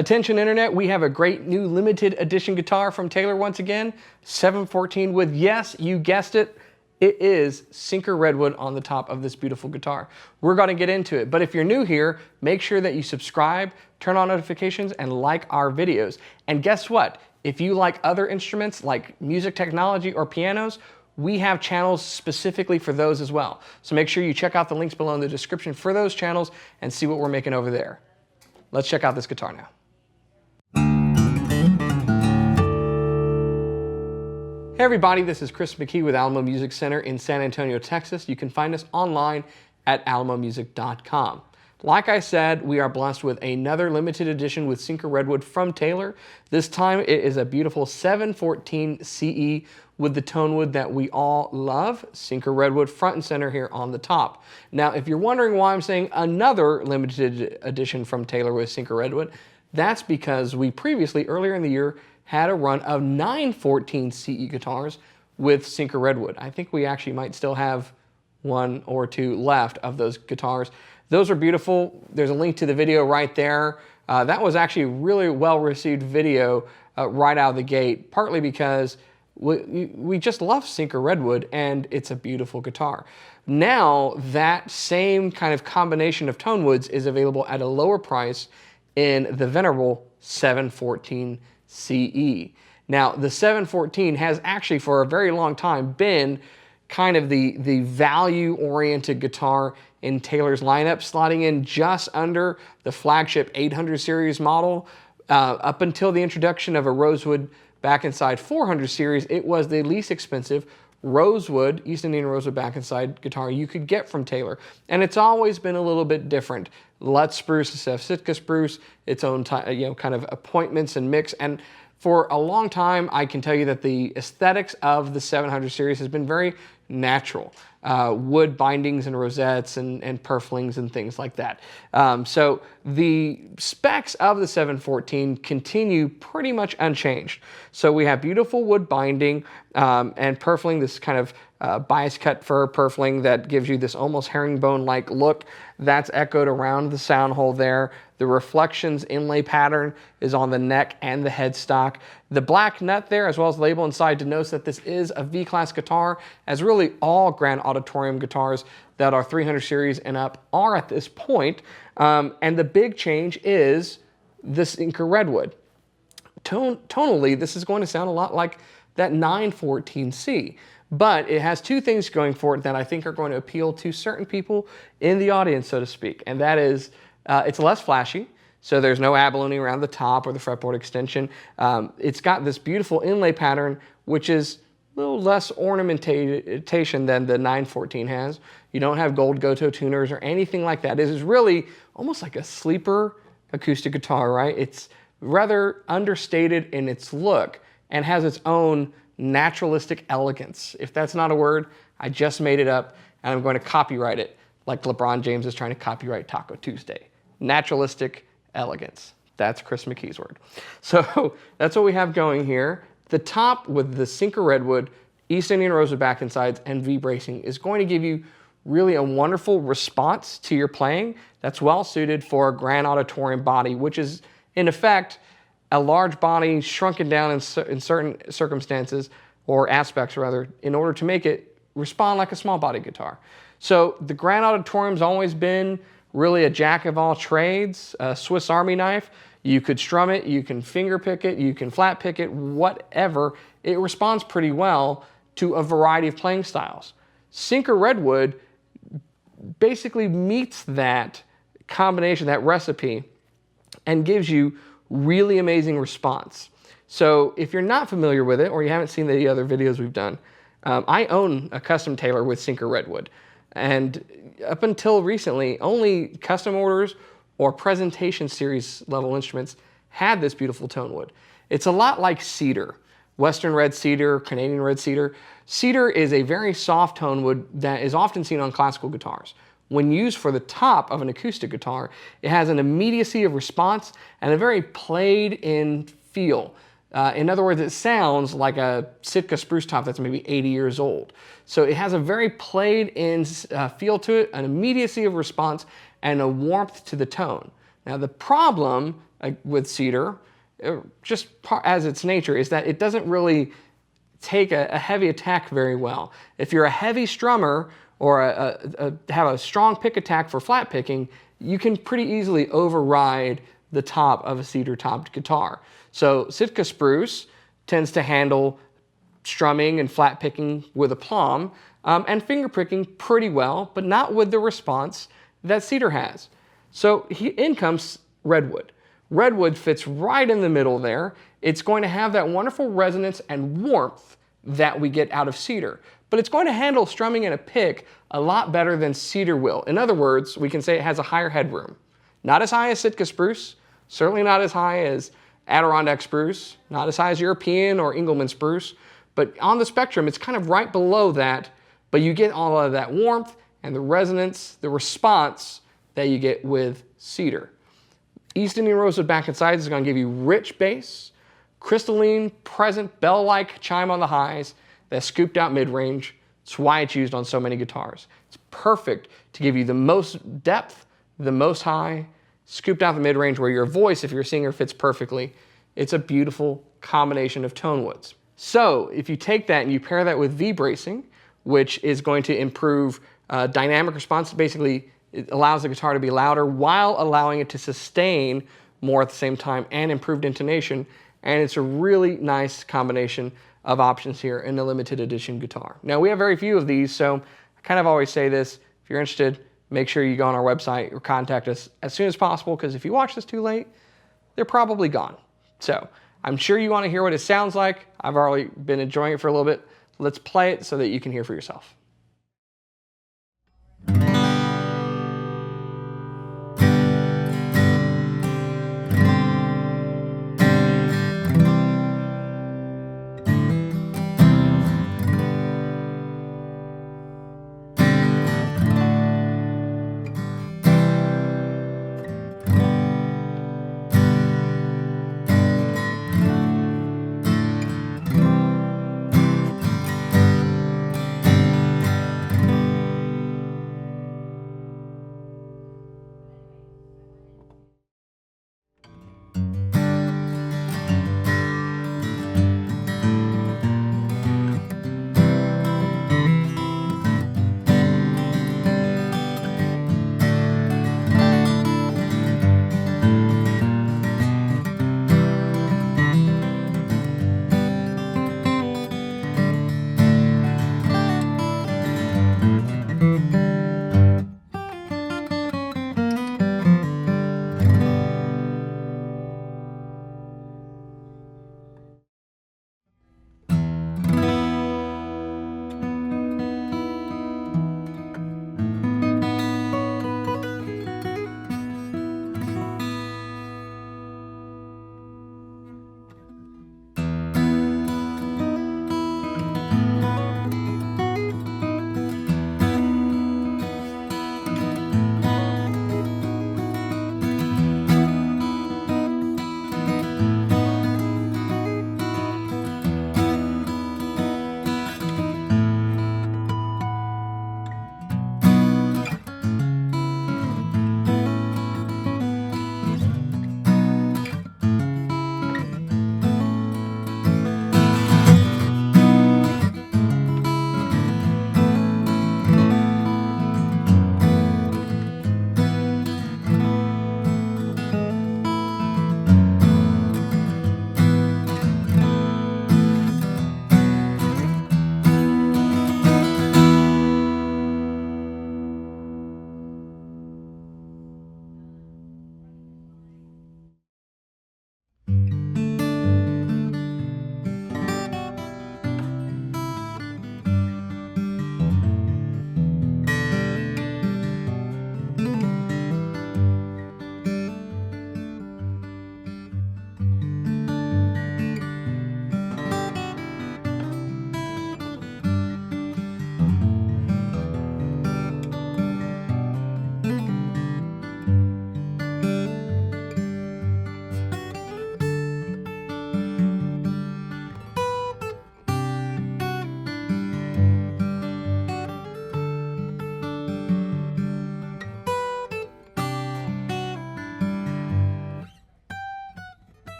Attention Internet, we have a great new limited edition guitar from Taylor once again, 714 with, yes, you guessed it, it is Sinker Redwood on the top of this beautiful guitar. We're going to get into it, but if you're new here, make sure that you subscribe, turn on notifications, and like our videos. And guess what? If you like other instruments like music technology or pianos, we have channels specifically for those as well. So make sure you check out the links below in the description for those channels and see what we're making over there. Let's check out this guitar now. Hey everybody, this is Chris McKee with Alamo Music Center in San Antonio, Texas. You can find us online at alamomusic.com. Like I said, we are blessed with another limited edition with Sinker Redwood from Taylor. This time it is a beautiful 714 CE with the tonewood that we all love, Sinker Redwood front and center here on the top. Now, if you're wondering why I'm saying another limited edition from Taylor with Sinker Redwood, that's because we previously, earlier in the year, had a run of 914 CE guitars with Sinker Redwood. I think we actually might still have one or two left of those guitars. Those are beautiful. There's a link to the video right there. That was actually a really well-received video right out of the gate, partly because we just love Sinker Redwood and it's a beautiful guitar. Now that same kind of combination of tonewoods is available at a lower price in the venerable 714 CE. Now, the 714 has actually for a very long time been kind of the value-oriented guitar in Taylor's lineup, slotting in just under the flagship 800 series model. Up until the introduction of a rosewood back inside 400 series, it was the least expensive rosewood, East Indian rosewood back inside guitar you could get from Taylor. And it's always been a little bit different. Lut spruce instead of Sitka spruce, its own kind of appointments and mix. And for a long time, I can tell you that the aesthetics of the 700 series has been very natural. Wood bindings and rosettes and purflings and things like that. So the specs of the 714 continue pretty much unchanged. So we have beautiful wood binding and purfling, this kind of bias cut fur purfling that gives you this almost herringbone-like look. That's echoed around the sound hole there. The reflections inlay pattern is on the neck and the headstock. The black nut there, as well as the label inside, denotes that this is a V-Class guitar, as really all Grand Auditorium guitars that are 300 series and up are at this point. And the big change is the Sinker Redwood. Tonally, this is going to sound a lot like that 914C. But it has two things going for it that I think are going to appeal to certain people in the audience, so to speak. And that is, it's less flashy. So there's no abalone around the top or the fretboard extension. It's got this beautiful inlay pattern, which is a little less ornamentation than the 914 has. You don't have gold Goto tuners or anything like that. It is really almost like a sleeper acoustic guitar, right? It's rather understated in its look and has its own naturalistic elegance. If that's not a word, I just made it up and I'm going to copyright it like LeBron James is trying to copyright Taco Tuesday. Naturalistic elegance. That's Chris McKee's word. So that's what we have going here. The top with the Sinker Redwood, East Indian rosewood back and sides, and V-bracing is going to give you really a wonderful response to your playing that's well suited for a Grand Auditorium body, which is in effect a large body shrunken down in certain circumstances, or aspects rather, in order to make it respond like a small body guitar. So the Grand Auditorium's always been really a jack of all trades, a Swiss Army knife. You could strum it, you can finger pick it, you can flat pick it, whatever. It responds pretty well to a variety of playing styles. Sinker Redwood basically meets that combination, that recipe, and gives you really amazing response. So if you're not familiar with it or you haven't seen the other videos we've done, I own a custom Taylor with Sinker Redwood. And up until recently, only custom orders or presentation series level instruments had this beautiful tonewood. It's a lot like cedar, Western red cedar, Canadian red cedar. Cedar is a very soft tonewood that is often seen on classical guitars. When used for the top of an acoustic guitar, it has an immediacy of response and a very played-in feel. In other words, it sounds like a Sitka spruce top that's maybe 80 years old. So it has a very played-in feel to it, an immediacy of response, and a warmth to the tone. Now the problem with cedar, as its nature, is that it doesn't really take a heavy attack very well. If you're a heavy strummer or have a strong pick attack for flat picking, you can pretty easily override the top of a cedar-topped guitar. So Sitka spruce tends to handle strumming and flat picking with aplomb and finger picking pretty well, but not with the response that cedar has. So in comes redwood. Redwood fits right in the middle there. It's going to have that wonderful resonance and warmth that we get out of cedar, but it's going to handle strumming and a pick a lot better than cedar will. In other words, we can say it has a higher headroom. Not as high as Sitka spruce, certainly not as high as Adirondack spruce, not as high as European or Engelmann spruce, but on the spectrum, it's kind of right below that, but you get all of that warmth and the resonance, the response that you get with cedar. East Indian rosewood back and sides is going to give you rich bass, crystalline, present, bell-like chime on the highs, that scooped out mid-range. It's why it's used on so many guitars. It's perfect to give you the most depth, the most high, scooped out the mid-range where your voice, if you're a singer, fits perfectly. It's a beautiful combination of tone woods. So if you take that and you pair that with V-bracing, which is going to improve dynamic response, basically it allows the guitar to be louder while allowing it to sustain more at the same time and improved intonation, and it's a really nice combination of options here in the limited edition guitar. Now we have very few of these, so I kind of always say this, if you're interested, make sure you go on our website or contact us as soon as possible, because if you watch this too late, they're probably gone. So I'm sure you want to hear what it sounds like. I've already been enjoying it for a little bit. Let's play it so that you can hear for yourself.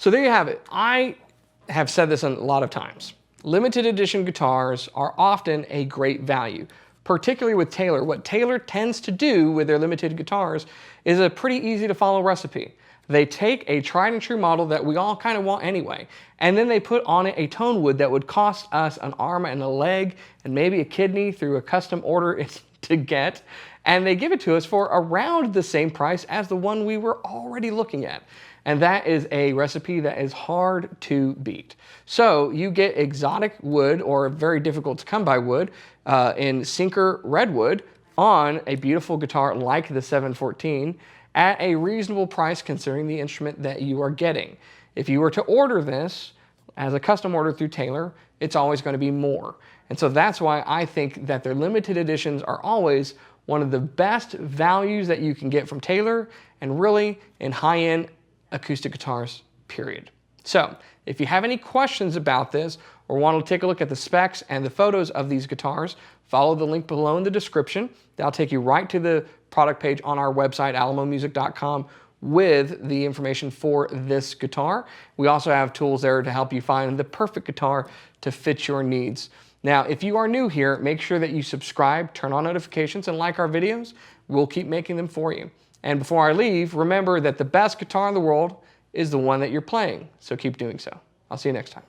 So there you have it. I have said this a lot of times. Limited edition guitars are often a great value, particularly with Taylor. What Taylor tends to do with their limited guitars is a pretty easy to follow recipe. They take a tried and true model that we all kind of want anyway, and then they put on it a tone wood that would cost us an arm and a leg and maybe a kidney through a custom order to get, and they give it to us for around the same price as the one we were already looking at. And that is a recipe that is hard to beat. So you get exotic wood, or very difficult to come by wood, in Sinker Redwood on a beautiful guitar like the 714 at a reasonable price considering the instrument that you are getting. If you were to order this as a custom order through Taylor, it's always going to be more. And so that's why I think that their limited editions are always one of the best values that you can get from Taylor, and really in high-end acoustic guitars, period. So if you have any questions about this or want to take a look at the specs and the photos of these guitars, follow the link below in the description. That'll take you right to the product page on our website, alamomusic.com, with the information for this guitar. We also have tools there to help you find the perfect guitar to fit your needs. Now, if you are new here, make sure that you subscribe, turn on notifications, and like our videos. We'll keep making them for you. And before I leave, remember that the best guitar in the world is the one that you're playing. So keep doing so. I'll see you next time.